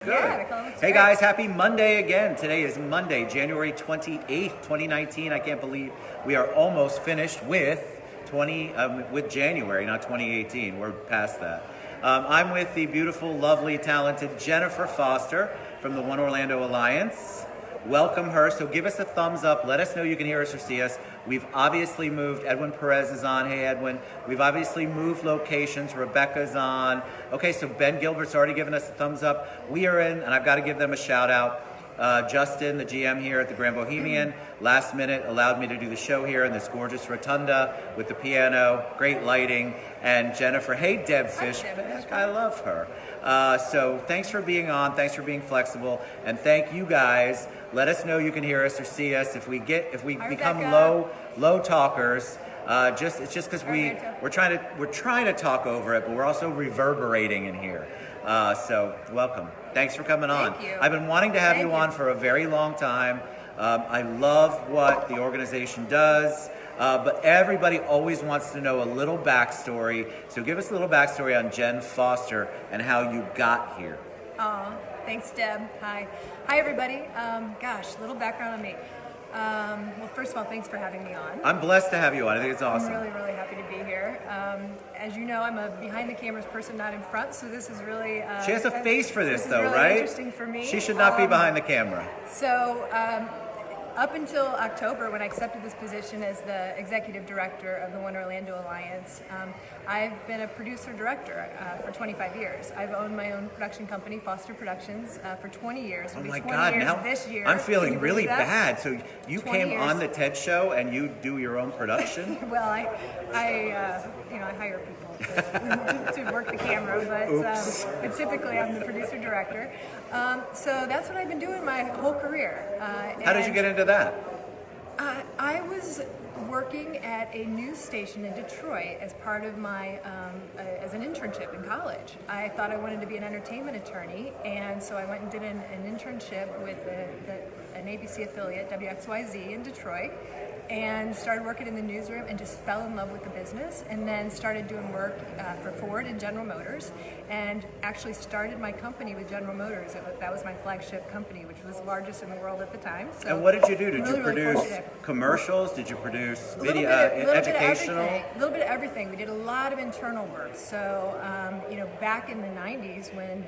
good. Yeah, hey guys, happy Monday again. Today is Monday, January 28th, 2019. I can't believe we are almost finished with January, not 2018. We're past that. I'm with the beautiful, lovely, talented Jennifer Foster from the One Orlando Alliance. Welcome her. So give us a thumbs up. Let us know you can hear us or see us. We've obviously moved. Edwin Perez is on. Hey, Edwin. We've obviously moved locations. Rebecca's on. Okay, so Ben Gilbert's already given us a thumbs up. We are in, and I've got to give them a shout out. Justin, the GM here at the Grand Bohemian, last minute allowed me to do the show here in this gorgeous rotunda with the piano, great lighting, and Jennifer. Hey, Deb Fishback. I love her. So thanks for being on. Thanks for being flexible. And thank you guys. Let us know you can hear us or see us. If we become low talkers, it's just because we're trying to talk over it, but we're also reverberating in here. So welcome. Thanks for coming on. Thank you. I've been wanting to have you on for a very long time. I love what the organization does, but everybody always wants to know a little backstory. So give us a little backstory on Jen Foster and how you got here. Oh, thanks, Deb. Hi, everybody. Little background on me. Well, first of all, thanks for having me on. I'm blessed to have you on. I think it's awesome. I'm really, really happy to be here. As you know, I'm a behind the cameras person, not in front, so this is really... she has a face for this, though, really right? Interesting for me. She should not be behind the camera. So, up until October, when I accepted this position as the executive director of the One Orlando Alliance, I've been a producer-director for 25 years. I've owned my own production company, Foster Productions, for 20 years. Oh my God, now this year. I'm feeling really bad. So you came years. on the TED Show and you do your own production? Well, I hire people to work the camera, but typically I'm the producer-director. So that's what I've been doing my whole career. How did you get into that? I was working at a news station in Detroit as part of my, as an internship in college. I thought I wanted to be an entertainment attorney, and so I went and did an internship with an ABC affiliate, WXYZ, in Detroit, and started working in the newsroom and just fell in love with the business, and then started doing work for Ford and General Motors, and actually started my company with General Motors. That was my flagship company, which was the largest in the world at the time. So and what did you do? Did you produce fortunate. Commercials? Did you produce video, educational? educational? A little bit of everything. We did a lot of internal work. So, back in the 90s when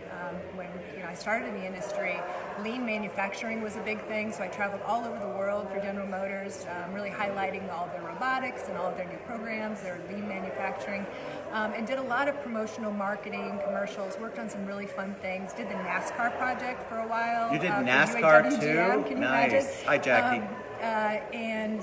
I started in the industry, lean manufacturing was a big thing. So I traveled all over the world for General Motors, really highlighting all of their robotics and all of their new programs, their lean manufacturing, and did a lot of promotional marketing, commercials, worked on some really fun things, did the NASCAR project for a while. You did NASCAR too? Can you nice. imagine? Hi, Jackie. And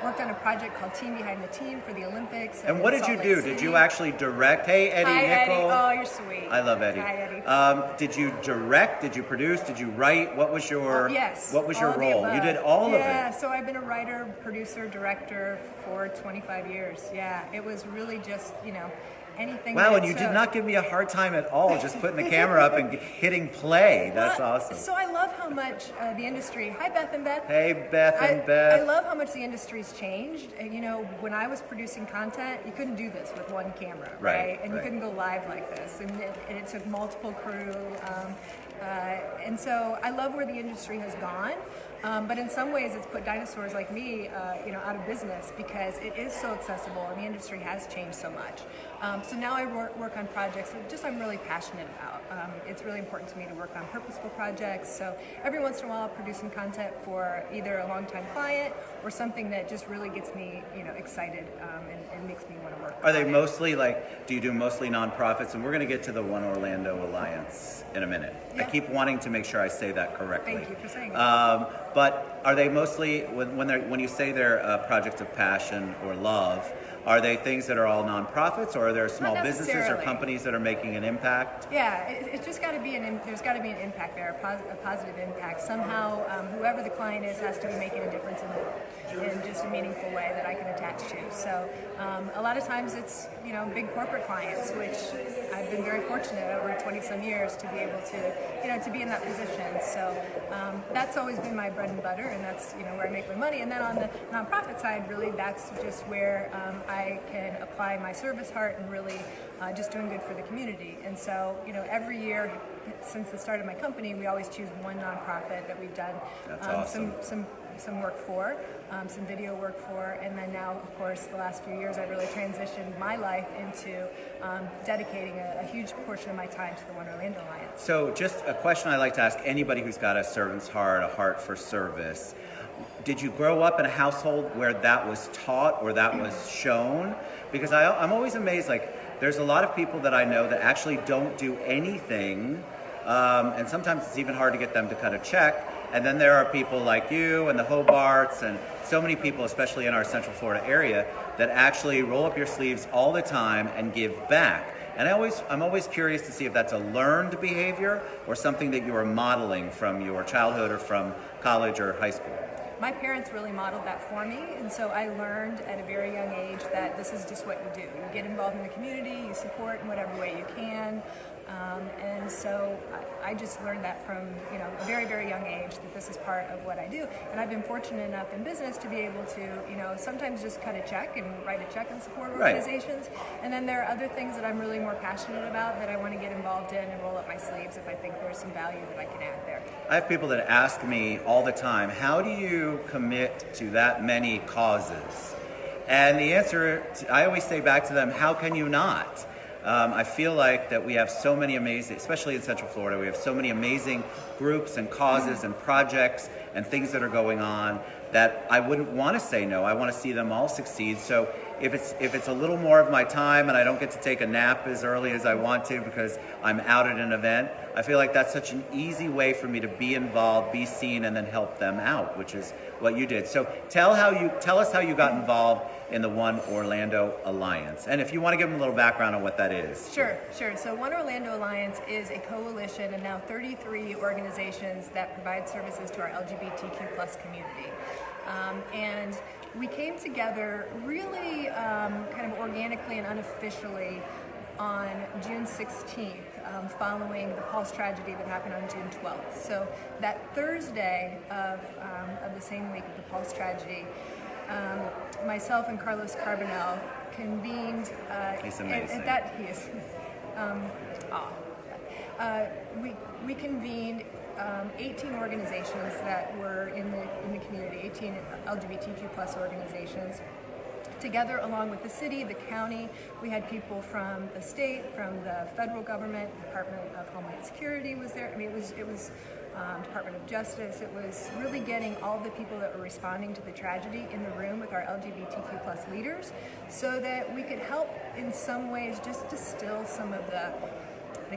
worked on a project called Team Behind the Team for the Olympics. And what did you do? Did you actually direct? Hey, Eddie Nickel. Eddie. Oh, you're sweet. I love Eddie. Hi, Eddie. Did you direct? Did you produce? Did you write? What was your yes, What was your all role? You did all of it. Yeah, so I've been a writer, producer, director for 25 years. Yeah, it was really just anything. Wow, and you did not give me a hard time at all just putting the camera up and hitting play. That's awesome. So I love how much the industry... Hi, Beth and Beth. Hey, Beth and Beth. I love how much the industry's changed. When I was producing content, you couldn't do this with one camera, right? And you couldn't go live like this. And it took multiple crew. And so I love where the industry has gone. But in some ways, it's put dinosaurs like me, out of business because it is so accessible and the industry has changed so much. So now I work on projects that I'm really passionate about. It's really important to me to work on purposeful projects. So every once in a while, I'll produce some content for either a longtime client or something that just really gets me, excited and makes me want to work. Are they mostly do you do mostly nonprofits? And we're going to get to the One Orlando Alliance in a minute. Yeah. I keep wanting to make sure I say that correctly. Thank you for saying that. But are they mostly, when you say they're projects of passion or love, are they things that are all nonprofits, or are there small businesses or companies that are making an impact? Yeah, it's just got to be there's got to be an impact there, a positive impact. Somehow, whoever the client is has to be making a difference in just a meaningful way that I can attach to. So a lot of times it's big corporate clients, which I've been very fortunate over 20 some years to be able to to be in that position. So that's always been my bread and butter, and that's where I make my money. And then on the nonprofit side, really that's just where I I can apply my service heart and really just doing good for the community. And so, every year since the start of my company, we always choose one nonprofit that we've done That's awesome. some work for, some video work for, and then now, of course, the last few years, I've really transitioned my life into dedicating a huge portion of my time to the One Orlando Alliance. So just a question I like to ask anybody who's got a servant's heart, a heart for service. Did you grow up in a household where that was taught or that was shown? Because I'm always amazed, like, there's a lot of people that I know that actually don't do anything, and sometimes it's even hard to get them to cut a check. And then there are people like you and the Hobarts and so many people, especially in our Central Florida area, that actually roll up your sleeves all the time and give back. And I'm always curious to see if that's a learned behavior or something that you are modeling from your childhood or from college or high school. My parents really modeled that for me, and so I learned at a very young age that this is just what you do. You get involved in the community, you support in whatever way you can, and so I just learned that from a very, very young age that this is part of what I do. And I've been fortunate enough in business to be able to sometimes just cut a check and write a check and support organizations. Right. And then there are other things that I'm really more passionate about that I want to get involved in and roll up my sleeves if I think there's some value that I can add there. I have people that ask me all the time, how do you commit to that many causes? And the answer, I always say back to them, how can you not? I feel like that we have so many amazing, especially in Central Florida, we have so many amazing groups and causes and projects and things that are going on that I wouldn't want to say no. I want to see them all succeed. So if it's a little more of my time and I don't get to take a nap as early as I want to because I'm out at an event, I feel like that's such an easy way for me to be involved, be seen, and then help them out, which is what you did. So tell us how you got involved in the One Orlando Alliance. And if you want to give them a little background on what that is. Sure. So One Orlando Alliance is a coalition of now 33 organizations that provide services to our LGBTQ plus community. And we came together really kind of organically and unofficially on June 16th, following the Pulse tragedy that happened on June 12th. So that Thursday of the same week of the Pulse tragedy, myself and Carlos Carbonell convened. He's amazing. He is. We convened 18 organizations that were in the community, 18 LGBTQ plus organizations. Together, along with the city, the county, we had people from the state, from the federal government, Department of Homeland Security was there. I mean, it was Department of Justice. It was really getting all the people that were responding to the tragedy in the room with our LGBTQ plus leaders, so that we could help in some ways just distill some of the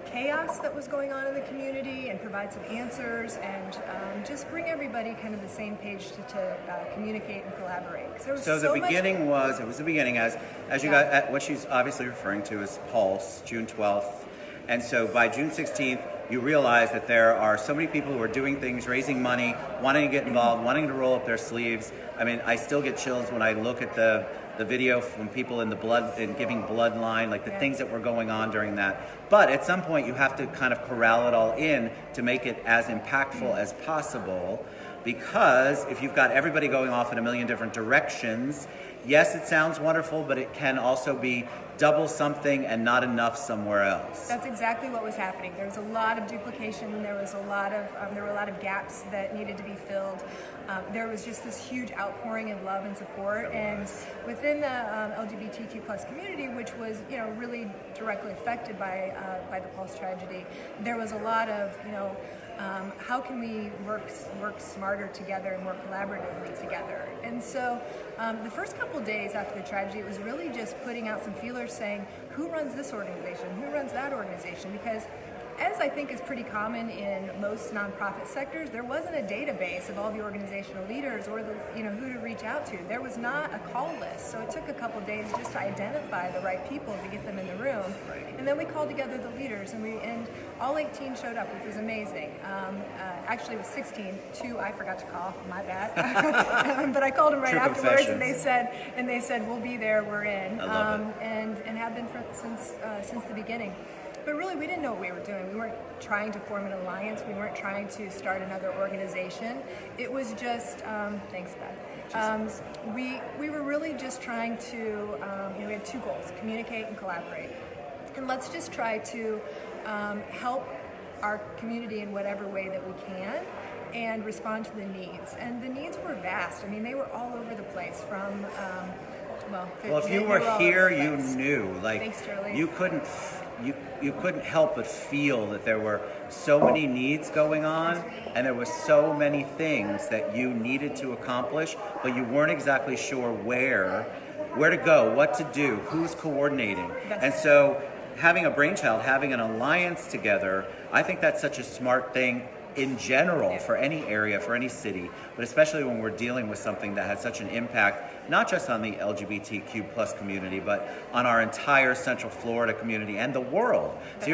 chaos that was going on in the community and provide some answers and just bring everybody kind of the same page to communicate and collaborate. So the beginning was as you got at what she's obviously referring to as Pulse, June 12th. And so by June 16th, you realize that there are so many people who are doing things, raising money, wanting to get involved, wanting to roll up their sleeves. I mean, I still get chills when I look at the video from people in the blood and giving bloodline, like the things that were going on during that. But at some point you have to kind of corral it all in to make it as impactful as possible, because if you've got everybody going off in a million different directions, yes, it sounds wonderful, but it can also be double something and not enough somewhere else. That's exactly what was happening. There was a lot of duplication. There were a lot of gaps that needed to be filled. There was just this huge outpouring of love and support, and within the LGBTQ plus community, which was really directly affected by the Pulse tragedy, there was a lot of how can we work smarter together and more collaboratively together. And so the first couple days after the tragedy, it was really just putting out some feelers saying, who runs this organization, who runs that organization, because as I think is pretty common in most nonprofit sectors, there wasn't a database of all the organizational leaders or who to reach out to. There was not a call list, so it took a couple days just to identify the right people to get them in the room. And then we called together the leaders, and all 18 showed up, which was amazing. Actually, it was 16. 2 I forgot to call. My bad. But I called them right afterwards, and they said we'll be there. We're in. I love it. And have been since the beginning. But really, we didn't know what we were doing. We weren't trying to form an alliance. We weren't trying to start another organization. It was just, thanks, Beth. We were really just trying to, we had two goals: communicate and collaborate. And let's just try to help our community in whatever way that we can and respond to the needs. And the needs were vast. I mean, they were all over the place from, well, if you were here, you knew. Like, thanks, Charlie. you couldn't help but feel that there were so many needs going on, and there were so many things that you needed to accomplish, but you weren't exactly sure where to go, what to do, who's coordinating. And so having a brainchild, having an alliance together, I think that's such a smart thing in general for any area, for any city, but especially when we're dealing with something that has such an impact, not just on the LGBTQ plus community, but on our entire Central Florida community and the world. So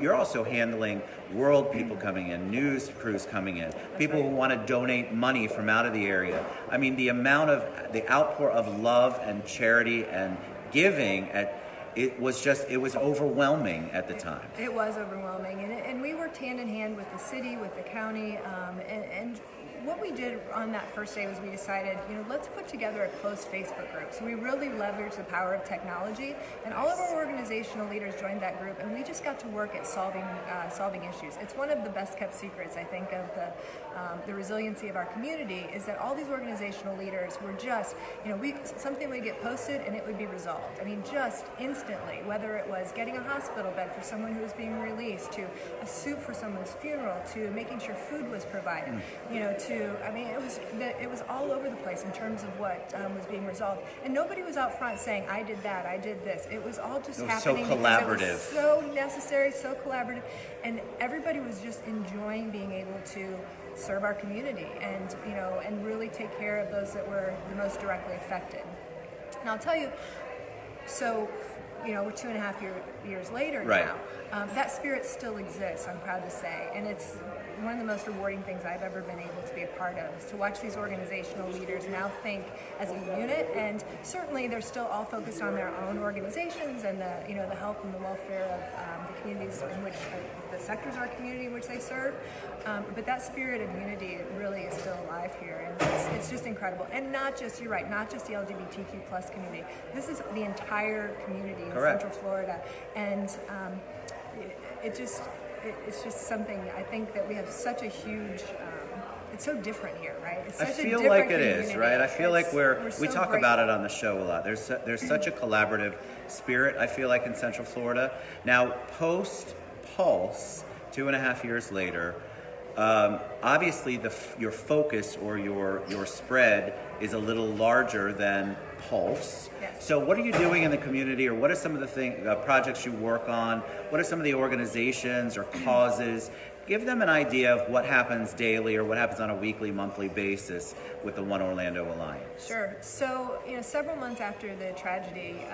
you're also handling world people coming in, news crews coming in, people who want to donate money from out of the area. I mean, the outpour of love and charity and giving it was overwhelming at the time. It was overwhelming, and we worked hand in hand with the city, with the county, and what we did on that first day was we decided, let's put together a closed Facebook group. So we really leveraged the power of technology, and all of our organizational leaders joined that group, and we just got to work at solving issues. It's one of the best kept secrets, I think, of the resiliency of our community, is that all these organizational leaders were just, something would get posted and it would be resolved. I mean, just instantly, whether it was getting a hospital bed for someone who was being released, to a soup for someone's funeral, to making sure food was provided, it was all over the place in terms of what was being resolved. And nobody was out front saying, I did that, I did this. It was all just happening. So collaborative. It was so necessary, so collaborative. And everybody was just enjoying being able to serve our community and, and really take care of those that were the most directly affected. And I'll tell you, so, we're 2.5 years later now. That spirit still exists, I'm proud to say, and it's one of the most rewarding things I've ever been able to be a part of, is to watch these organizational leaders now think as a unit, and certainly they're still all focused on their own organizations and the health and the welfare of the communities in which the sectors of our community in which they serve, but that spirit of unity really is still alive here, and it's just incredible. And not just, you're right, not just the LGBTQ plus community. This is the entire community in Central Florida, and it's just something, I think, that we have such a huge, it's so different here, right? It's such I feel like it is, right? I feel like we talk grateful about it on the show a lot. There's such a collaborative spirit, I feel like, in Central Florida. Now, post-Pulse, 2.5 years later, obviously your focus or your spread is a little larger than Pulse. Yes. So what are you doing in the community, or what are some of the projects you work on? What are some of the organizations or causes? Give them an idea of what happens daily or what happens on a weekly, monthly basis with the One Orlando Alliance. Sure. So, several months after the tragedy,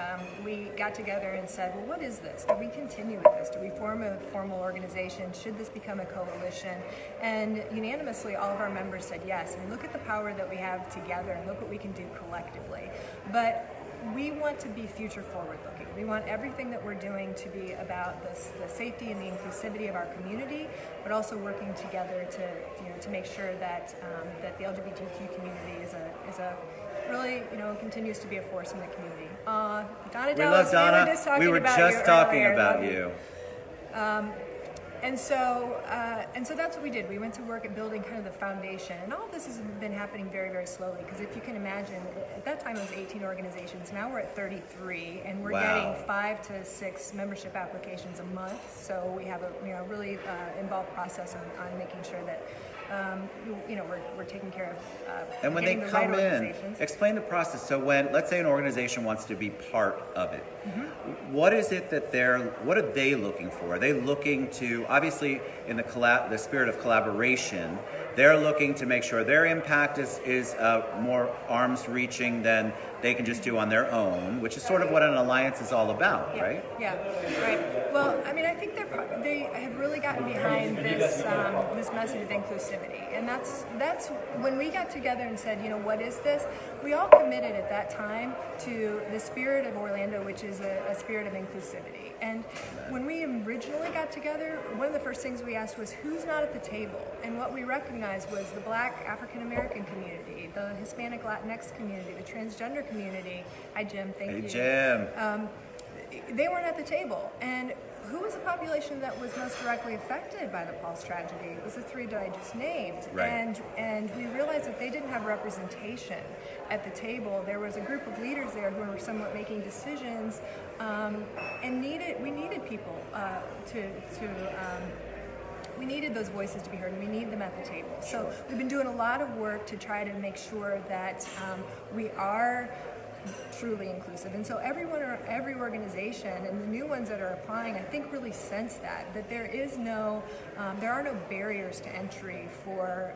we got together and said, well, what is this? Do we continue with this? Do we form a formal organization? Should this become a coalition? And unanimously, all of our members said yes. And look at the power that we have together, and look what we can do collectively. But we want to be future forward looking. We want everything that we're doing to be about the safety and the inclusivity of our community, but also working together to make sure that that the LGBTQ community is a really continues to be a force in the community. Donna, we love Donna. We were just talking about you. And so that's what we did. We went to work at building kind of the foundation. And all of this has been happening very, very slowly, because if you can imagine, at that time it was 18 organizations. Now we're at 33, and we're getting 5 to 6 membership applications a month. So we have a really involved process on making sure that we're taking care of and when they come in, explain the process. So when, let's say, an organization wants to be part of it, what is it that what are they looking for? Are they looking to, obviously, in the spirit of collaboration, they're looking to make sure their impact is more arms reaching than they can just do on their own, which is sort of what an alliance is all about, right? Yeah, right. Well, I mean, I think they have really gotten behind this message of inclusivity, and that's when we got together and said, what is this? We all committed at that time to the spirit of Orlando, which is a spirit of inclusivity. And when we originally got together, one of the first things we asked was, who's not at the table? And what we recognized organized was the Black African American community, the Hispanic Latinx community, the transgender community. Hi, Jim. Thank you. Hey, Jim. They weren't at the table. And who was the population that was most directly affected by the Pulse tragedy? It was the three that I just named. Right. And we realized that they didn't have representation at the table. There was a group of leaders there who were somewhat making decisions, and we needed people we needed those voices to be heard, and we need them at the table. So we've been doing a lot of work to try to make sure that we are truly inclusive. And so everyone or every organization, and the new ones that are applying, I think really sense that there is no, there are no barriers to entry for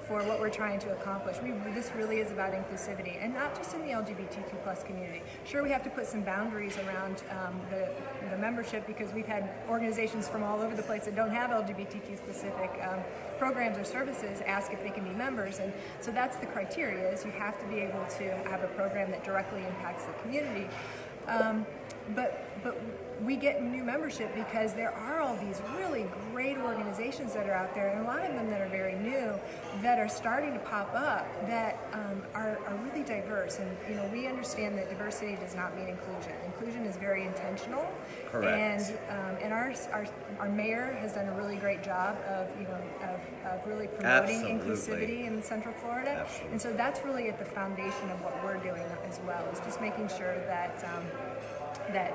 what we're trying to accomplish. This really is about inclusivity, and not just in the LGBTQ plus community. Sure, we have to put some boundaries around the membership, because we've had organizations from all over the place that don't have LGBTQ specific programs or services ask if they can be members, and so that's the criteria, is you have to be able to have a program that directly impacts the community. But we get new membership because there are all these really great organizations that are out there, and a lot of them that are very new, that are starting to pop up, that are really diverse. And we understand that diversity does not mean inclusion. Inclusion is very intentional. Correct. And our mayor has done a really great job of really promoting inclusivity in Central Florida. Absolutely. And so that's really at the foundation of what we're doing as well, is just making sure that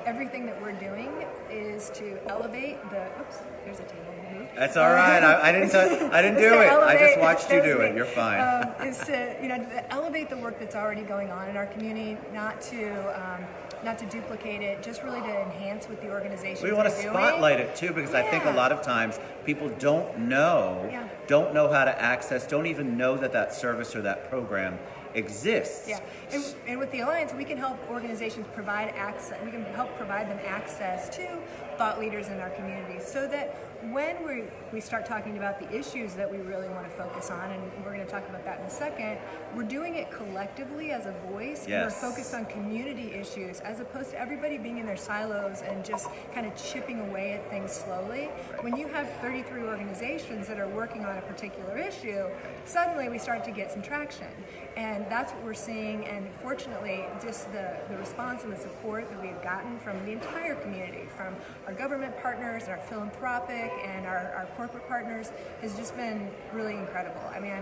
everything that we're doing is to elevate the. Oops, there's a table moved. That's all right. I didn't do it. I just watched you do it. You're fine. Is to elevate the work that's already going on in our community, not to duplicate it, just really to enhance what the organizations are doing. We want to spotlight it too, because I think a lot of times people don't know how to access, don't even know that service or that program exists. Yeah, and with the Alliance, we can help organizations provide access. We can help provide them access to thought leaders in our communities, so that when we start talking about the issues that we really want to focus on, and we're going to talk about that in a second, we're doing it collectively as a voice. Yes. And we're focused on community issues, as opposed to everybody being in their silos and just kind of chipping away at things slowly. When you have 33 organizations that are working on a particular issue, suddenly we start to get some traction. And that's what we're seeing, and fortunately, just the response and the support that we've gotten from the entire community, from our government partners, and our philanthropic, and our corporate partners, has just been really incredible. I mean,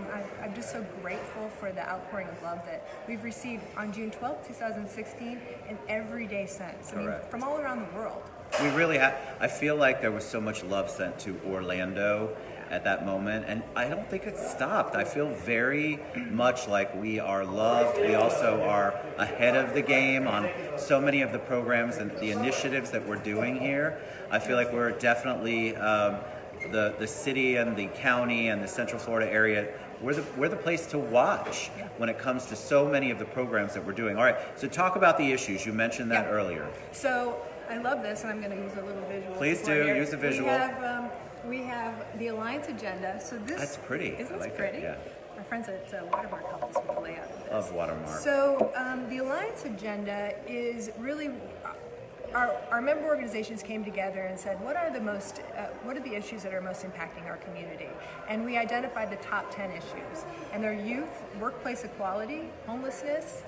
I'm just so grateful for the outpouring of love that we've received on June 12th, 2016, and every day since. I mean, from all around the world. We really have. I feel like there was so much love sent to Orlando at that moment, and I don't think it's stopped. I feel very much like we are loved. We also are ahead of the game on so many of the programs and the initiatives that we're doing here. I feel like we're definitely the city and the county and the Central Florida area. We're the place to watch when it comes to so many of the programs that we're doing. All right, so talk about the issues. You mentioned that earlier. So I love this, and I'm going to use a little visual. Please do. Use a visual. We have the Alliance agenda. So this. That's pretty. Isn't I like this pretty? That, My friends at Watermark helped us with the layout of this. Love Watermark. So the Alliance agenda is really. Our member organizations came together and said, what are the issues that are most impacting our community? And we identified the top 10 issues. And they're youth, workplace equality, homelessness,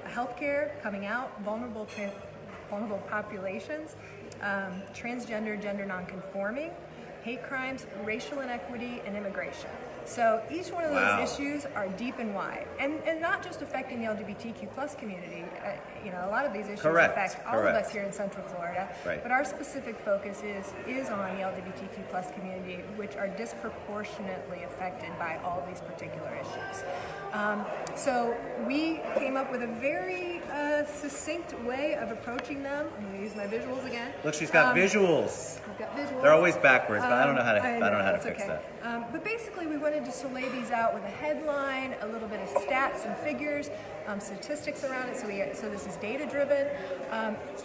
healthcare, coming out, vulnerable populations, transgender, gender nonconforming, hate crimes, racial inequity, and immigration. So each one of those issues are deep and wide, and not just affecting the LGBTQ plus community. A lot of these issues affect all of us here in Central Florida. Right. But our specific focus is on the LGBTQ plus community, which are disproportionately affected by all these particular issues. So we came up with a very succinct way of approaching them. I'm going to use my visuals again. Look, she's got visuals. I've got visuals. They're always backwards, but I don't know how to fix that. But basically, we wanted just to lay these out with a headline, a little bit of stats and figures, statistics around it. So this is data driven,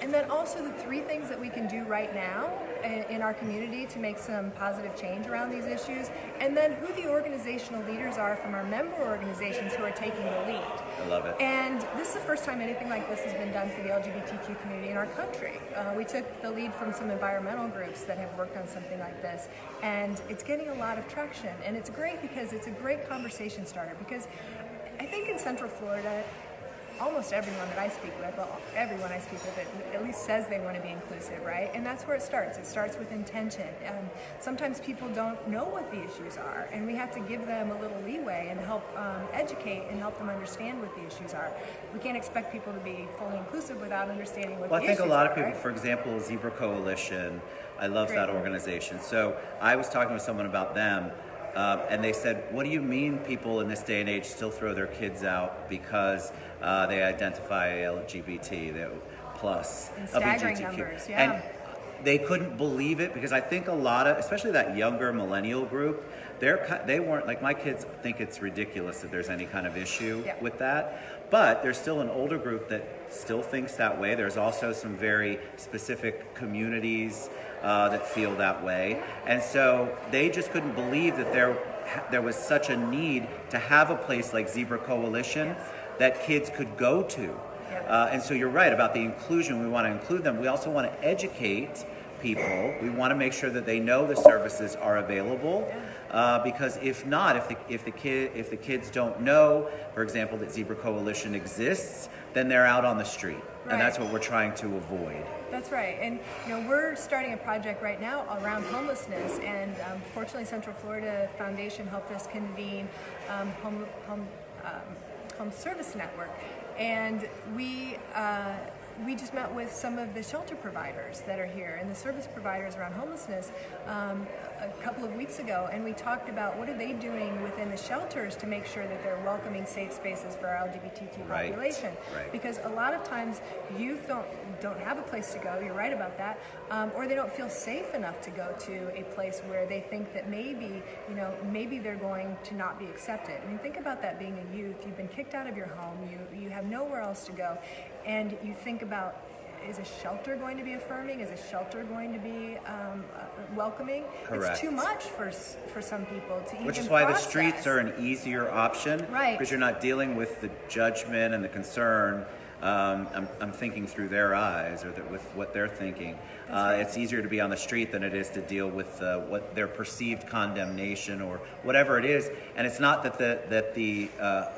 and then also the 3 things that we can do right now in our community to make some positive change around these issues, and then who the organizational leaders are from our member organizations who are taking the lead. I love it. And this is the first time anything like this has been done for the LGBTQ community in our country. We took the lead from some environmental groups that have worked on something like this, and it's getting a lot of traction. And it's great because it's a great conversation starter, because I think in Central Florida, almost everyone that I speak with, well, everyone I speak with at least says they want to be inclusive, right? And that's where it starts. It starts with intention. Sometimes people don't know what the issues are, and we have to give them a little leeway and help educate and help them understand what the issues are. We can't expect people to be fully inclusive without understanding what the issues are. Well, I think a lot of people, right? for example, Zebra Coalition, I love Great. that organization. So I was talking with someone about them, and they said, what do you mean people in this day and age still throw their kids out because they identify LGBT plus, And staggering LGBTQ. numbers, yeah. And they couldn't believe it, because I think a lot of, especially that younger millennial group, they weren't, like, my kids think it's ridiculous that there's any kind of issue Yeah. with that, but there's still an older group that still thinks that way. There's also some very specific communities that feel that way, and so they just couldn't believe that there was such a need to have a place like Zebra Coalition that kids could go to. And so you're right about the inclusion. We want to include them. We also want to educate people. We want to make sure that they know the services are available, because if not, if the kids don't know, for example, that Zebra Coalition exists, then they're out on the street, and that's what we're trying to avoid. That's right, and we're starting a project right now around homelessness, and fortunately, Central Florida Foundation helped us convene Home Service Network, and we just met with some of the shelter providers that are here and the service providers around homelessness a couple of weeks ago, and we talked about what are they doing within the shelters to make sure that they're welcoming safe spaces for our LGBTQ population. Right. Because a lot of times youth don't have a place to go, you're right about that, or they don't feel safe enough to go to a place where they think that maybe they're going to not be accepted. I mean, think about that being a youth. You've been kicked out of your home, you have nowhere else to go, and you think about, is a shelter going to be affirming? Is a shelter going to be welcoming? Correct. It's too much for some people to even Which is why process. the streets are an easier option, Right. because you're not dealing with the judgment and the concern. I'm thinking through their eyes, or with what they're thinking. It's easier to be on the street than it is to deal with what their perceived condemnation or whatever it is. And it's not that the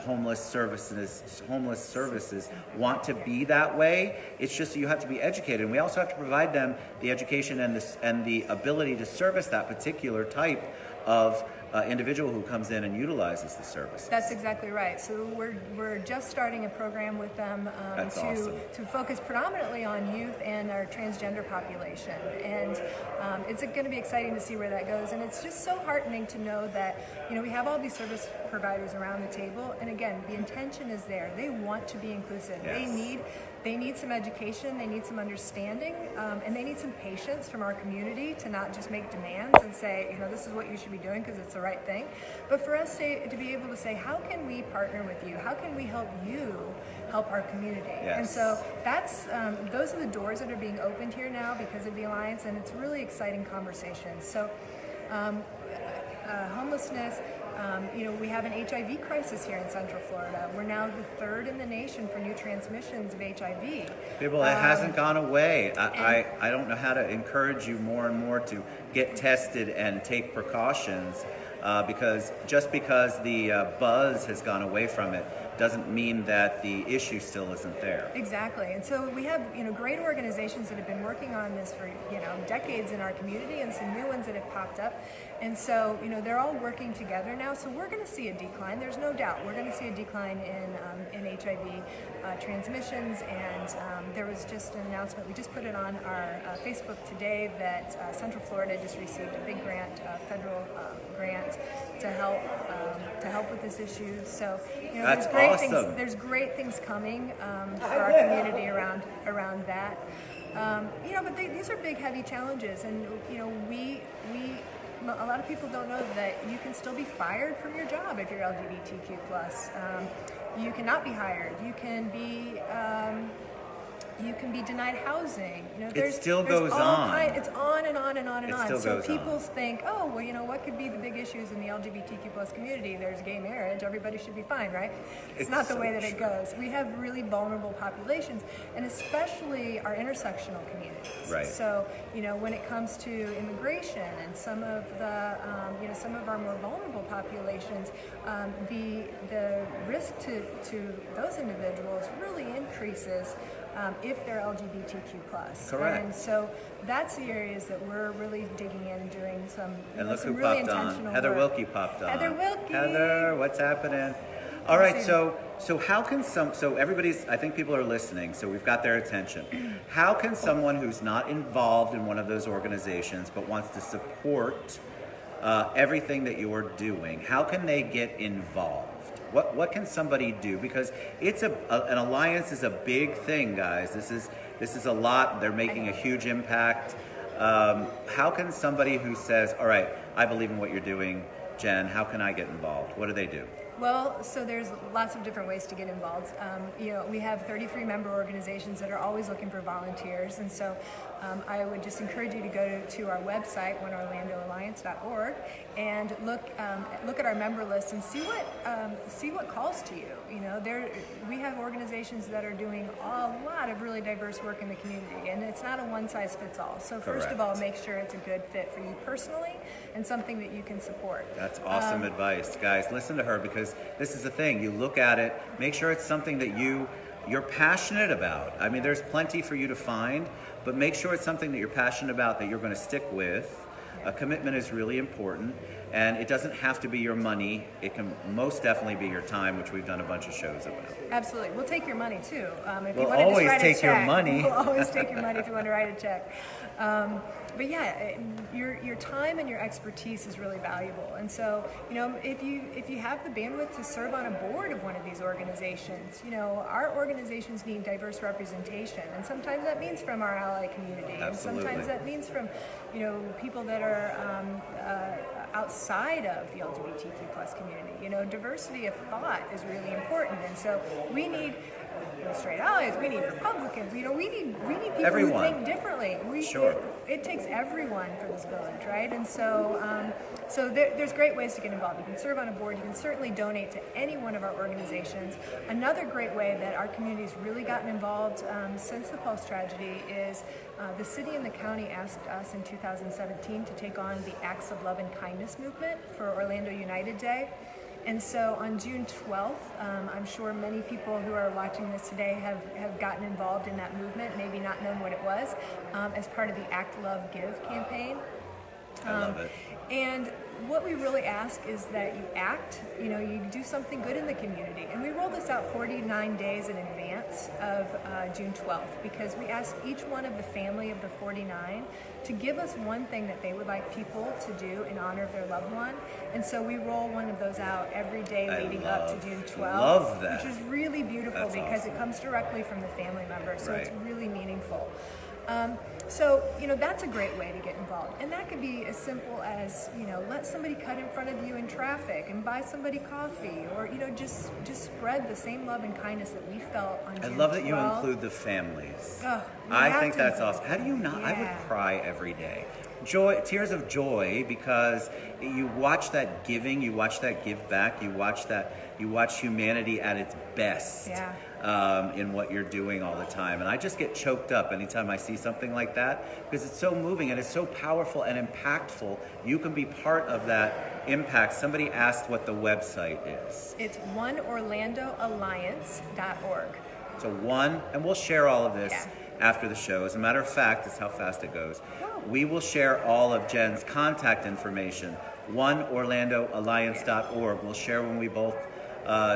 homeless services want to be that way. It's just that you have to be educated, and we also have to provide them the education and the ability to service that particular type of individual who comes in and utilizes the service. That's exactly right. So we're just starting a program with them That's awesome. to focus predominantly on youth and our transgender population. And it's going to be exciting to see where that goes. And it's just so heartening to know that we have all these service providers around the table. And again, the intention is there. They want to be inclusive. Yes. They need some education, they need some understanding, and they need some patience from our community to not just make demands and say, this is what you should be doing because it's the right thing, but for us to be able to say, how can we partner with you? How can we help you help our community? Yes. And so that's those are the doors that are being opened here now because of the Alliance, and it's really exciting conversations. So homelessness, we have an HIV crisis here in Central Florida. We're now the third in the nation for new transmissions of HIV. People, it hasn't gone away. I don't know how to encourage you more and more to get tested and take precautions, because just because the buzz has gone away from it doesn't mean that the issue still isn't there. Exactly, and so we have great organizations that have been working on this for decades in our community, and some new ones that have popped up, and so they're all working together now. So we're going to see a decline. There's no doubt we're going to see a decline in HIV transmissions, and there was just an announcement. We just put it on our Facebook today that Central Florida just received a big grant, federal grant, to help with this issue. So That's there's great awesome. things. There's great things coming for our community around that. But these are big, heavy challenges, and a lot of people don't know that you can still be fired from your job if you're LGBTQ+. You cannot be hired. You can be You can be denied housing. It still goes on. It's on and on and on and It on. still So goes people on. think, oh, well, what could be the big issues in the LGBTQ plus community? There's gay marriage. Everybody should be fine, right? It's not the so way that true. it goes. We have really vulnerable populations, and especially our intersectional communities. Right. So, when it comes to immigration and some of the, some of our more vulnerable populations, the risk to those individuals really increases if they're LGBTQ plus. Correct. And so that's the areas that we're really digging in and doing some, And look some who really popped on. intentional Heather work. Wilkie popped on. Heather Wilkie. Heather, what's happening? All right, so how can so everybody's, I think people are listening, so we've got their attention. How can someone who's not involved in one of those organizations but wants to support everything that you're doing, how can they get involved? What can somebody do? Because it's an alliance is a big thing, guys. This is a lot. They're making a huge impact. How can somebody who says, all right, I believe in what you're doing, Jen, how can I get involved? What do they do? Well, so there's lots of different ways to get involved. We have 33 member organizations that are always looking for volunteers, and so I would just encourage you to go to our website, oneorlandoalliance.org, and look at our member list and see what calls to you. We have organizations that are doing a lot of really diverse work in the community, and it's not a one-size-fits-all. So first of all, make sure it's a good fit for you personally and something that you can support. That's awesome advice, guys. Listen to her, because this is the thing. You look at it, make sure it's something that you're passionate about. I mean, there's plenty for you to find, but make sure it's something that you're passionate about, that you're going to stick with. A commitment is really important, and it doesn't have to be your money. It can most definitely be your time, which we've done a bunch of shows about. Absolutely. We'll take your money too. If We'll you want to always just write take a your check, money. We'll always take your money if you want to write a check. But yeah, your time and your expertise is really valuable. And so, if you have the bandwidth to serve on a board of one of these organizations, our organizations need diverse representation, and sometimes that means from our ally community, Absolutely. and sometimes that means from, people that are outside of the LGBTQ plus community. Diversity of thought is really important, and so we need straight allies, we need Republicans, we need people Everyone. who think differently. Sure. It takes everyone for this village, right? And so, there's great ways to get involved. You can serve on a board. You can certainly donate to any one of our organizations. Another great way that our community's really gotten involved since the Pulse tragedy is the city and the county asked us in 2017 to take on the Acts of Love and Kindness movement for Orlando United Day. And so on June 12th, I'm sure many people who are watching this today have gotten involved in that movement, maybe not known what it was, as part of the Act, Love, Give campaign. I love it. And what we really ask is that you act, you do something good in the community. And we roll this out 49 days in advance of June 12th, because we ask each one of the family of the 49 to give us one thing that they would like people to do in honor of their loved one. And so we roll one of those out every day leading up to June 12th. Love that. Which is really beautiful. That's because awesome. it comes directly from the family member. So Right. it's really meaningful. So, that's a great way to get involved. And that could be as simple as, let somebody cut in front of you in traffic and buy somebody coffee, or, just spread the same love and kindness that we felt on June I love that you 12th. include the families. Oh, you I have think to that's include awesome. How do you not? I Yeah. would cry every day. Joy, tears of joy, because you watch that giving, you watch that give back, you watch humanity at its best. Yeah. In what you're doing all the time. And I just get choked up anytime I see something like that, because it's so moving and it's so powerful and impactful. You can be part of that impact. Somebody asked what the website is. It's oneorlandoalliance.org. So and we'll share all of this Yeah. after the show. As a matter of fact, it's how fast it goes. We will share all of Jen's contact information. oneorlandoalliance.org. We'll share when we both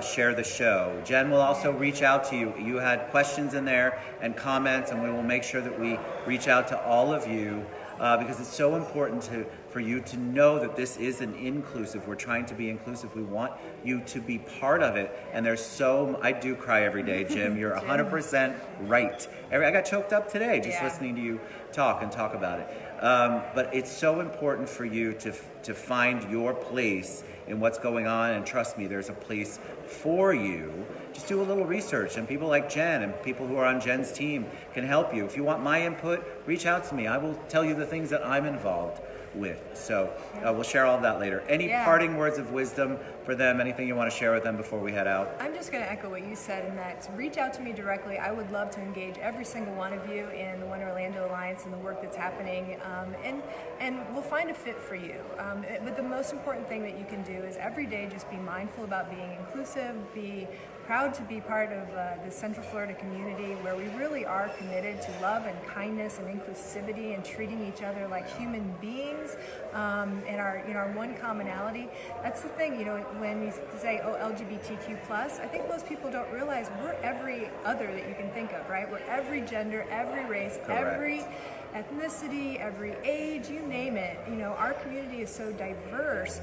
share the show. Jen will also reach out to you. You had questions in there and comments, and we will make sure that we reach out to all of you, because it's so important for you to know that this is an inclusive. We're trying to be inclusive. We want you to be part of it. And I do cry every day, Jim. You're 100% right. I got choked up today just listening to you talk about it. But it's so important for you to find your place in what's going on, and trust me, there's a place for you. Just do a little research, and people like Jen and people who are on Jen's team can help you. If you want my input, reach out to me. I will tell you the things that I'm involved with. So we'll share all of that later. Any parting words of wisdom for them? Anything you want to share with them before we head out? I'm just going to echo what you said, and that's reach out to me directly. I would love to engage every single one of you in the One Orlando Alliance and the work that's happening, and we'll find a fit for you. But the most important thing that you can do is every day just be mindful about being inclusive, be proud to be part of the Central Florida community, where we really are committed to love and kindness and inclusivity and treating each other like human beings, and our one commonality. That's the thing, when we say, LGBTQ+, I think most people don't realize we're every other that you can think of, right? We're every gender, every race, every ethnicity, every age, you name it. Our community is so diverse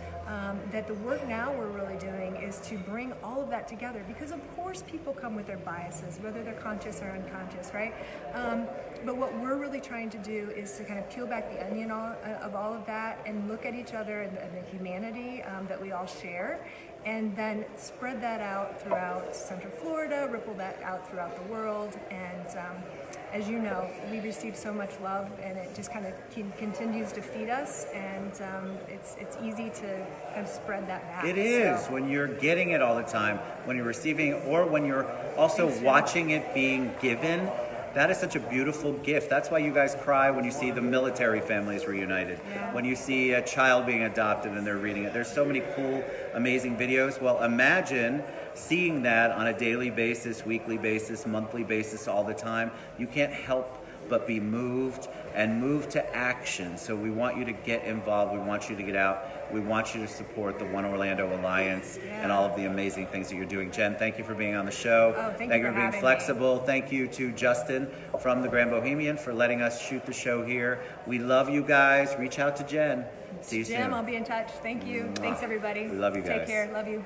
that the work now we're really doing is to bring all of that together, because of course people come with their biases, whether they're conscious or unconscious, right? But what we're really trying to do is to kind of peel back the onion of all of that and look at each other and the humanity that we all share, and then spread that out throughout Central Florida, ripple that out throughout the world. And as you know, we receive so much love, and it just kind of continues to feed us, and it's easy to kind of spread that back. It is, when you're getting it all the time, when you're receiving it, or when you're also watching it being given. That is such a beautiful gift. That's why you guys cry when you see the military families reunited, when you see a child being adopted and they're reading it. There's so many cool, amazing videos. Well, imagine seeing that on a daily basis, weekly basis, monthly basis, all the time. You can't help but be moved and move to action. So we want you to get involved. We want you to get out. We want you to support the One Orlando Alliance and all of the amazing things that you're doing. Jen, thank you for being on the show. Thank you for being flexible. Thank you to Justin from the Grand Bohemian for letting us shoot the show here. We love you guys. Reach out to Jen. See you soon. Jim, I'll be in touch. Thank you. Thanks, everybody. We love you guys. Take care. Love you.